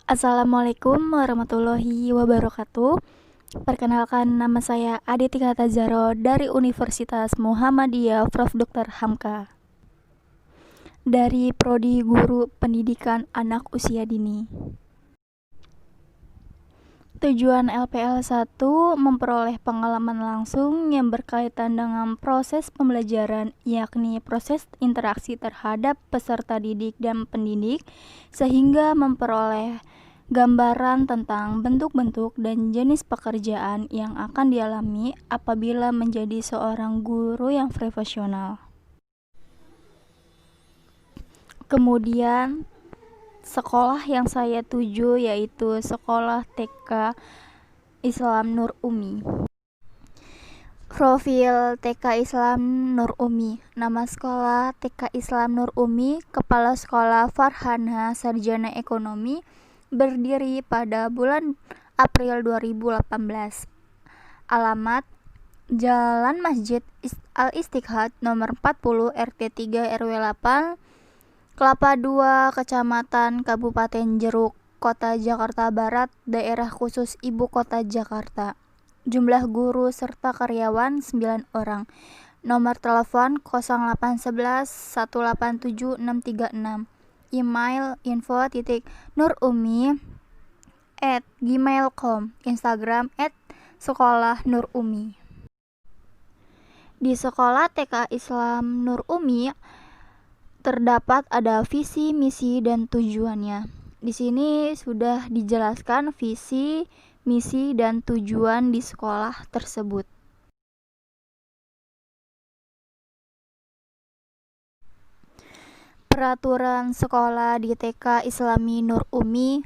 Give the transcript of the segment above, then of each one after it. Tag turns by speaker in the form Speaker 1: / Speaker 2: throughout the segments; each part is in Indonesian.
Speaker 1: Assalamualaikum warahmatullahi wabarakatuh. Perkenalkan, nama saya Aditya Tazaro dari Universitas Muhammadiyah Prof. Dr. Hamka dari Prodi Guru Pendidikan Anak Usia Dini. Tujuan LPL 1 memperoleh pengalaman langsung yang berkaitan dengan proses pembelajaran, yakni proses interaksi terhadap peserta didik dan pendidik, sehingga memperoleh gambaran tentang bentuk-bentuk dan jenis pekerjaan yang akan dialami apabila menjadi seorang guru yang profesional. Kemudian, sekolah yang saya tuju yaitu Sekolah TK Islam Nur Umi. Profil TK Islam Nur Umi. Nama sekolah TK Islam Nur Umi, Kepala Sekolah Farhana Sarjana Ekonomi, berdiri pada bulan April 2018. Alamat Jalan Masjid Al-Istiqhad nomor 40 RT 3 RW 8 Kelapa 2, Kecamatan Kabupaten Jeruk, Kota Jakarta Barat, Daerah Khusus Ibu Kota Jakarta. Jumlah guru serta karyawan 9 orang. Nomor telepon 0811 187 636. Email info.nurumi@gmail.com. Instagram @sekolah-nurumi. Di sekolah TK Islam Nur Umi terdapat ada visi, misi, dan tujuannya. Di sini sudah dijelaskan visi, misi, dan tujuan di sekolah tersebut. Peraturan sekolah di TK Islami Nur Umi.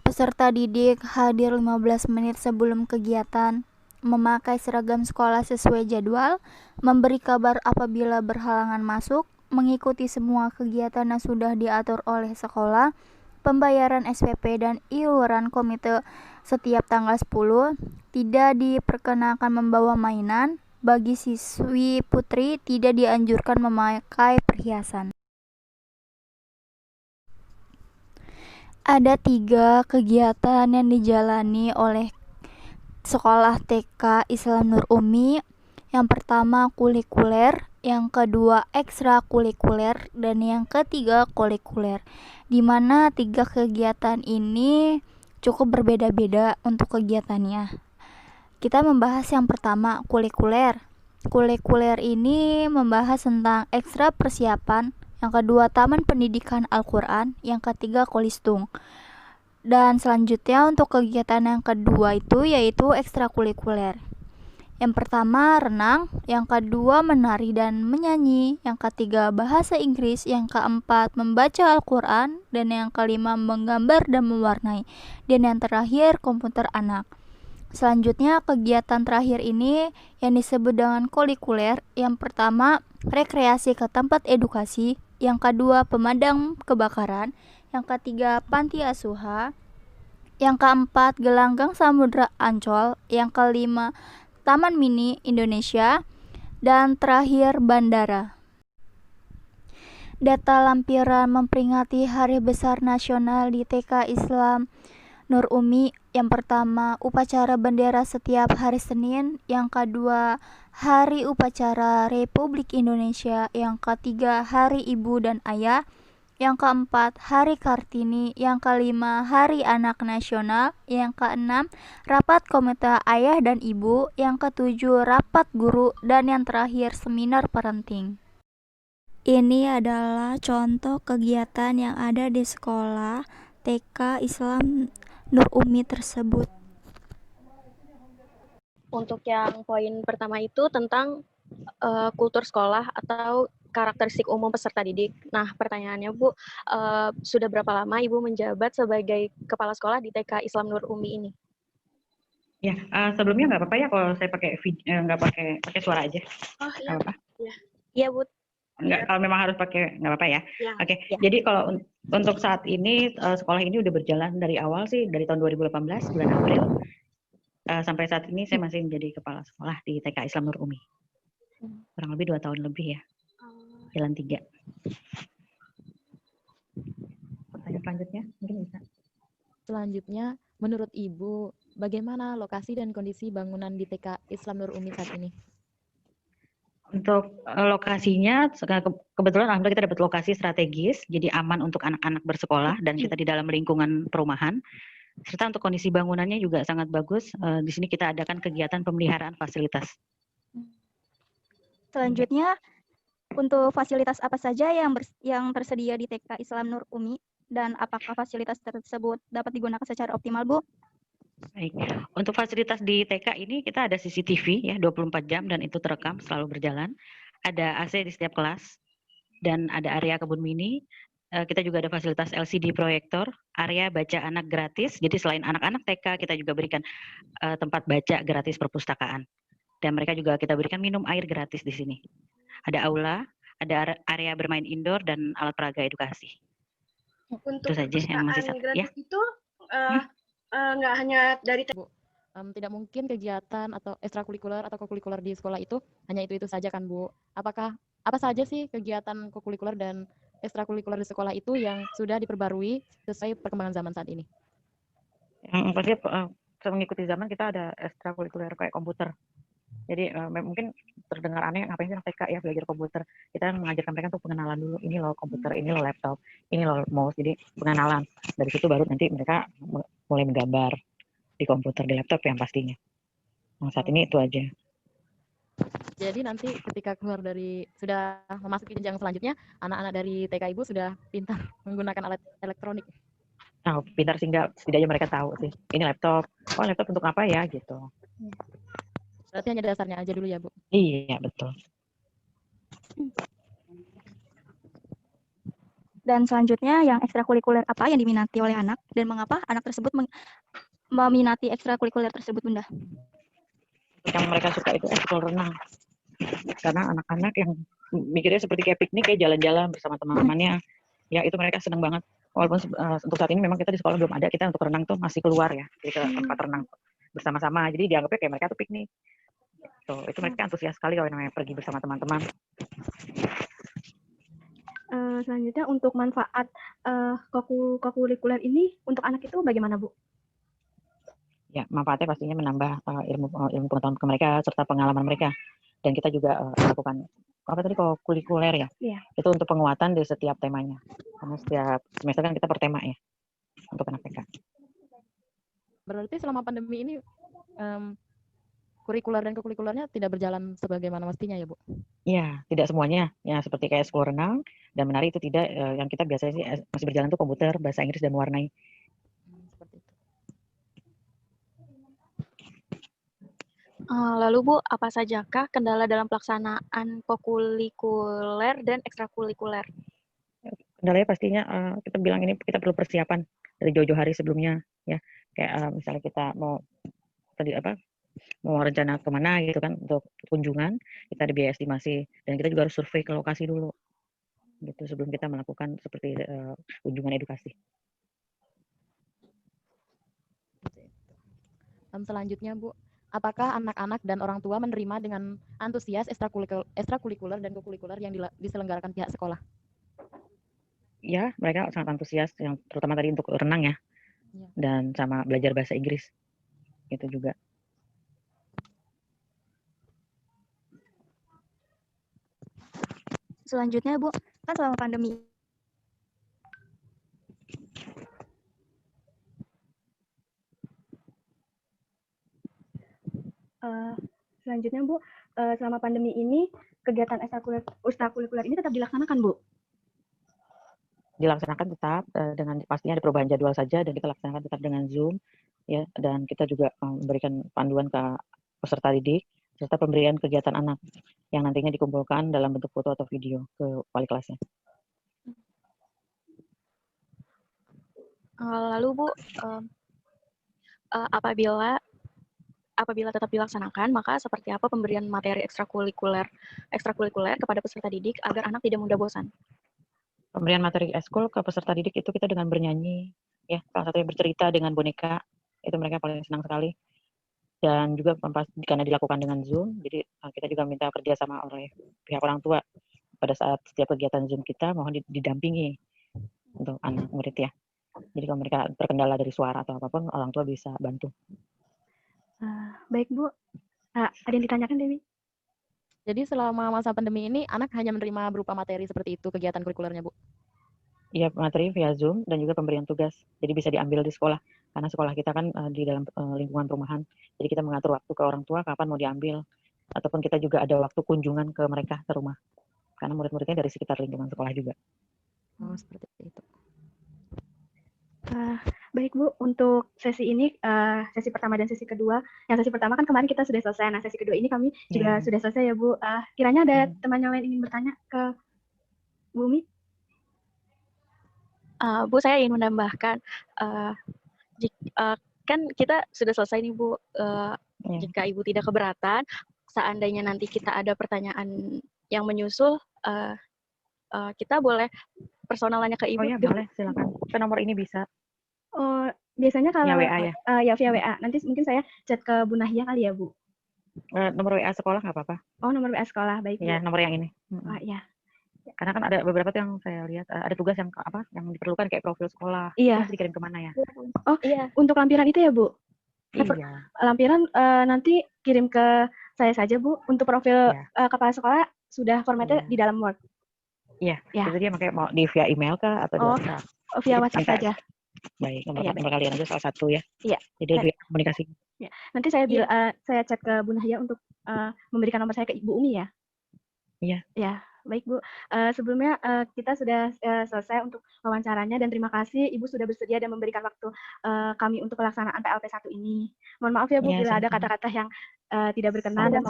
Speaker 1: Peserta didik hadir 15 menit sebelum kegiatan, memakai seragam sekolah sesuai jadwal, memberi kabar apabila berhalangan masuk, mengikuti semua kegiatan yang sudah diatur oleh sekolah, pembayaran SPP dan iuran komite setiap tanggal 10, tidak diperkenakan membawa mainan, bagi siswi putri tidak dianjurkan memakai perhiasan. Ada 3 kegiatan yang dijalani oleh sekolah TK Islam Nur Umi. Yang pertama kulikuler, yang kedua ekstrakurikuler, dan yang ketiga kolikuler. Di mana 3 kegiatan ini cukup berbeda-beda untuk kegiatannya. Kita membahas yang pertama, kulikuler. Kulikuler ini membahas tentang ekstra persiapan. Yang kedua, Taman Pendidikan Al-Quran. Yang ketiga, Kolistung. Dan selanjutnya untuk kegiatan yang kedua itu yaitu ekstrakurikuler. Yang pertama renang, yang kedua menari dan menyanyi, yang ketiga bahasa Inggris, yang keempat membaca Al-Quran, dan yang kelima menggambar dan mewarnai, dan yang terakhir komputer anak. Selanjutnya kegiatan terakhir ini yang disebut dengan kolikuler. Yang pertama rekreasi ke tempat edukasi, yang kedua pemadam kebakaran, yang ketiga panti asuhan, yang keempat gelanggang samudra Ancol, yang kelima Taman Mini Indonesia, dan terakhir bandara. Data lampiran memperingati Hari Besar Nasional di TK Islam Nur Umi. Yang pertama, upacara bendera setiap hari Senin. Yang kedua, Hari Upacara Republik Indonesia. Yang ketiga, Hari Ibu dan Ayah. Yang keempat, Hari Kartini. Yang kelima, Hari Anak Nasional. Yang keenam, Rapat Komite Ayah dan Ibu. Yang ketujuh, Rapat Guru. Dan yang terakhir, Seminar Parenting. Ini adalah contoh kegiatan yang ada di sekolah TK Islam Nur Umi tersebut.
Speaker 2: Untuk yang poin pertama itu tentang kultur sekolah atau karakteristik umum peserta didik. Nah, pertanyaannya Bu, sudah berapa lama Ibu menjabat sebagai kepala sekolah di TK Islam Nur Umi ini?
Speaker 3: Ya, sebelumnya nggak apa-apa ya kalau saya pakai nggak pakai suara aja.
Speaker 2: Oh iya.
Speaker 3: Apa?
Speaker 2: Iya Bu.
Speaker 3: Enggak, kalau memang harus pakai nggak apa-apa ya. Oke.
Speaker 2: Ya.
Speaker 3: Jadi kalau untuk saat ini sekolah ini udah berjalan dari awal sih dari tahun 2018 bulan April sampai saat ini saya masih menjadi kepala sekolah di TK Islam Nur Umi. Kurang lebih 2 tahun lebih ya, jalan 3. Pertanyaan selanjutnya mungkin bisa.
Speaker 4: Selanjutnya, menurut Ibu, bagaimana lokasi dan kondisi bangunan di TK Islam Nur Umi saat ini?
Speaker 3: Untuk lokasinya, kebetulan alhamdulillah kita dapat lokasi strategis, jadi aman untuk anak-anak bersekolah dan kita di dalam lingkungan perumahan. Serta untuk kondisi bangunannya juga sangat bagus. Di sini kita adakan kegiatan pemeliharaan fasilitas.
Speaker 1: Selanjutnya, untuk fasilitas apa saja yang tersedia di TK Islam Nur Umi dan apakah fasilitas tersebut dapat digunakan secara optimal, Bu?
Speaker 3: Baik. Untuk fasilitas di TK ini kita ada CCTV ya 24 jam dan itu terekam selalu berjalan. Ada AC di setiap kelas dan ada area kebun mini. Kita juga ada fasilitas LCD proyektor, area baca anak gratis. Jadi selain anak-anak TK kita juga berikan tempat baca gratis perpustakaan. Dan mereka juga kita berikan minum air gratis di sini. Ada aula, ada area bermain indoor dan alat peraga edukasi.
Speaker 5: Untuk
Speaker 3: Itu saja yang masih
Speaker 5: perpustakaan
Speaker 3: satu.
Speaker 5: gratis
Speaker 3: Ya.
Speaker 5: itu nggak hanya dari
Speaker 4: Tidak mungkin kegiatan atau ekstrakurikuler atau kokurikuler di sekolah itu hanya itu saja kan, Bu? Apa saja sih kegiatan kokurikuler dan ekstrakurikuler di sekolah itu yang sudah diperbarui sesuai perkembangan zaman saat ini?
Speaker 3: Yang pasti mengikuti zaman kita ada ekstrakurikuler kayak komputer. Jadi mungkin terdengar aneh ngapain sih anak TK ya belajar komputer. Kita mengajarkan mereka untuk pengenalan dulu. Ini loh komputer, ini loh laptop, ini loh mouse. Jadi pengenalan. Dari situ baru nanti mereka mulai menggambar di komputer, di laptop yang pastinya. Nah, saat ini itu aja.
Speaker 4: Jadi nanti ketika keluar sudah memasuki jenjang selanjutnya, anak-anak dari TK Ibu sudah pintar menggunakan alat elektronik.
Speaker 3: Nah, pintar sehingga setidaknya mereka tahu sih. Ini laptop. Oh, laptop untuk apa ya gitu.
Speaker 4: Berarti hanya dasarnya aja dulu ya, Bu?
Speaker 3: Iya, betul.
Speaker 1: Dan selanjutnya yang ekstrakurikuler apa yang diminati oleh anak dan mengapa anak tersebut meminati ekstrakurikuler tersebut, Bunda?
Speaker 3: Yang mereka suka itu ekskul renang. Karena anak-anak yang mikirnya seperti kayak piknik, kayak jalan-jalan bersama teman-temannya. Ya, itu mereka senang banget. Walaupun untuk saat ini memang kita di sekolah belum ada, kita untuk renang tuh masih keluar ya. Jadi ke tempat renang bersama-sama. Jadi dianggapnya kayak mereka tuh piknik. Tuh, itu mereka antusias sekali kalau namanya pergi bersama teman-teman.
Speaker 5: selanjutnya untuk manfaat kokurikuler ini untuk anak itu bagaimana, Bu?
Speaker 3: Ya, manfaatnya pastinya menambah ilmu pengetahuan ke mereka serta pengalaman mereka. Dan kita juga melakukan apa tadi kokurikuler ya.
Speaker 5: Iya.
Speaker 3: Itu untuk penguatan di setiap temanya. Karena setiap semester kan kita per tema ya untuk anak TK.
Speaker 4: Berarti selama pandemi ini kurikuler dan kokurikulernya tidak berjalan sebagaimana mestinya ya, Bu?
Speaker 3: Iya, tidak semuanya. Ya seperti kayak sekolah renang dan menari itu tidak. Yang kita biasanya sih masih berjalan tuh komputer, bahasa Inggris dan mewarnai.
Speaker 4: Seperti itu.
Speaker 2: Lalu Bu, apa sajakah kendala dalam pelaksanaan kokurikuler dan ekstrakurikuler?
Speaker 3: Kendalanya pastinya kita bilang ini kita perlu persiapan dari jauh-jauh hari sebelumnya ya. Kayak misalnya kita mau rencana kemana gitu kan untuk kunjungan, kita ada biaya estimasi dan kita juga harus survei ke lokasi dulu gitu sebelum kita melakukan seperti kunjungan edukasi.
Speaker 4: Selanjutnya, Bu, apakah anak-anak dan orang tua menerima dengan antusias ekstrakurikuler dan kokurikuler yang diselenggarakan pihak sekolah?
Speaker 3: Ya, mereka sangat antusias, yang terutama tadi untuk renang ya, dan sama belajar bahasa Inggris, itu juga.
Speaker 1: Selanjutnya, Bu, kan selama pandemi
Speaker 5: Selanjutnya, Bu, selama pandemi ini kegiatan ekstrakurikuler ini tetap dilaksanakan, Bu?
Speaker 3: Dilaksanakan tetap dengan pastinya ada perubahan jadwal saja dan kita laksanakan tetap dengan Zoom ya, dan kita juga memberikan panduan ke peserta didik serta pemberian kegiatan anak yang nantinya dikumpulkan dalam bentuk foto atau video ke wali kelasnya.
Speaker 2: Lalu Bu, apabila tetap dilaksanakan, maka seperti apa pemberian materi ekstrakurikuler kepada peserta didik agar anak tidak mudah bosan?
Speaker 3: Pemberian materi ekskul ke peserta didik itu kita dengan bernyanyi, ya salah satunya bercerita dengan boneka, itu mereka paling senang sekali. Dan juga karena dilakukan dengan Zoom, jadi kita juga minta kerjasama oleh pihak orang tua pada saat setiap kegiatan Zoom kita mohon didampingi untuk anak murid ya. Jadi kalau mereka terkendala dari suara atau apapun, orang tua bisa bantu.
Speaker 5: Baik Bu, ada yang ditanyakan Dewi?
Speaker 4: Jadi selama masa pandemi ini anak hanya menerima berupa materi seperti itu kegiatan kurikulernya, Bu?
Speaker 3: Iya, materi via Zoom dan juga pemberian tugas. Jadi bisa diambil di sekolah. Karena sekolah kita kan di dalam lingkungan perumahan. Jadi kita mengatur waktu ke orang tua kapan mau diambil. Ataupun kita juga ada waktu kunjungan ke mereka ke rumah. Karena murid-muridnya dari sekitar lingkungan sekolah juga.
Speaker 4: Oh, seperti itu.
Speaker 5: Baik Bu, untuk sesi ini, sesi pertama dan sesi kedua. Yang sesi pertama kan kemarin kita sudah selesai. Nah, sesi kedua ini kami juga sudah selesai ya Bu. Kiranya ada teman yang lain ingin bertanya ke Bu Umi?
Speaker 2: Bu, saya ingin menambahkan, kan kita sudah selesai nih Bu. Jika Ibu tidak keberatan, seandainya nanti kita ada pertanyaan yang menyusul, kita boleh personalannya ke Ibu.
Speaker 3: Oh iya, boleh, silakan. Ke nomor ini bisa.
Speaker 5: Oh, biasanya kalau
Speaker 3: Via WA ya?
Speaker 5: Ya via WA. Nanti mungkin saya chat ke Bu Nahia kali ya Bu?
Speaker 3: Nomor WA sekolah nggak apa-apa.
Speaker 5: Oh, nomor WA sekolah, baik Bu.
Speaker 3: Ya, nomor yang ini.
Speaker 5: Iya.
Speaker 3: Karena kan ada beberapa tuh yang saya lihat ada tugas yang diperlukan kayak profil sekolah.
Speaker 5: Iya.
Speaker 3: Itu harus dikirim kemana ya?
Speaker 5: Oh iya. Untuk lampiran itu ya Bu?
Speaker 3: Iya.
Speaker 5: Lampiran nanti kirim ke saya saja Bu. Untuk profil kepala sekolah sudah formatnya di dalam Word.
Speaker 3: Iya. Itu dia makanya mau di via email kah atau di WhatsApp?
Speaker 5: Via WhatsApp saja.
Speaker 3: Baik, nomor kalian aja salah satu ya.
Speaker 5: Iya.
Speaker 3: Jadi via komunikasi.
Speaker 5: Ya. Nanti saya saya chat ke Bu Nahia untuk memberikan nomor saya ke Ibu Umi ya.
Speaker 3: Iya.
Speaker 5: Ya, baik Bu. Sebelumnya kita sudah selesai untuk wawancaranya dan terima kasih Ibu sudah bersedia dan memberikan waktu kami untuk pelaksanaan PLT 1 ini. Mohon maaf ya Bu bila ada kata-kata yang tidak berkenan dan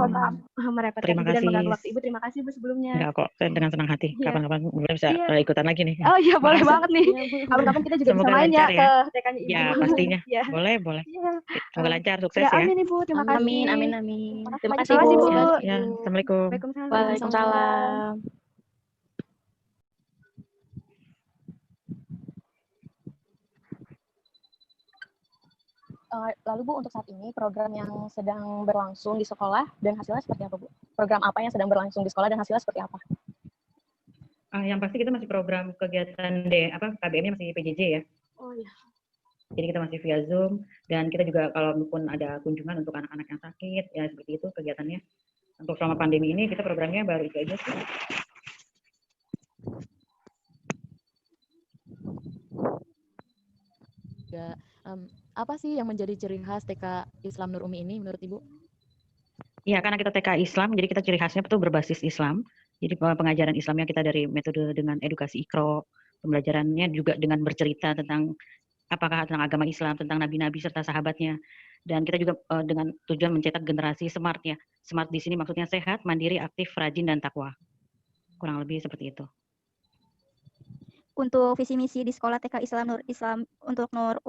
Speaker 5: merepotkan Ibu dan mengganggu waktu Ibu. Terima kasih Bu sebelumnya.
Speaker 3: Enggak kok, saya dengan senang hati. Kapan-kapan bisa ikutan lagi nih.
Speaker 5: Oh iya, boleh banget nih. Kapan-kapan kita juga bisa main ya ke TK-nya Ibu.
Speaker 3: Ya, pastinya. Boleh. Semoga lancar, sukses ya.
Speaker 5: Amin Ibu, terima kasih.
Speaker 2: Amin.
Speaker 5: Terima kasih Bu.
Speaker 3: Ya, Assalamualaikum.
Speaker 2: Waalaikumsalam. Lalu Bu, untuk saat ini program yang sedang berlangsung di sekolah dan hasilnya seperti apa Bu? Program apa yang sedang berlangsung di sekolah dan hasilnya seperti apa?
Speaker 3: Yang pasti kita masih program kegiatan KBM-nya masih PJJ ya.
Speaker 5: Oh iya.
Speaker 3: Jadi kita masih via Zoom dan kita juga kalaupun ada kunjungan untuk anak-anak yang sakit ya seperti itu kegiatannya. Untuk selama pandemi ini kita programnya baru itu aja sih.
Speaker 4: Apa sih yang menjadi ciri khas TK Islam Nur Umi ini menurut Ibu?
Speaker 3: Iya, karena kita TK Islam, jadi kita ciri khasnya itu berbasis Islam. Jadi pengajaran Islamnya kita dari metode dengan edukasi Iqra, pembelajarannya juga dengan bercerita tentang tentang agama Islam, tentang nabi-nabi serta sahabatnya. Dan kita juga dengan tujuan mencetak generasi smart ya. Smart di sini maksudnya sehat, mandiri, aktif, rajin, dan takwa. Kurang lebih seperti itu.
Speaker 1: Untuk visi misi di sekolah TK Islam untuk Nur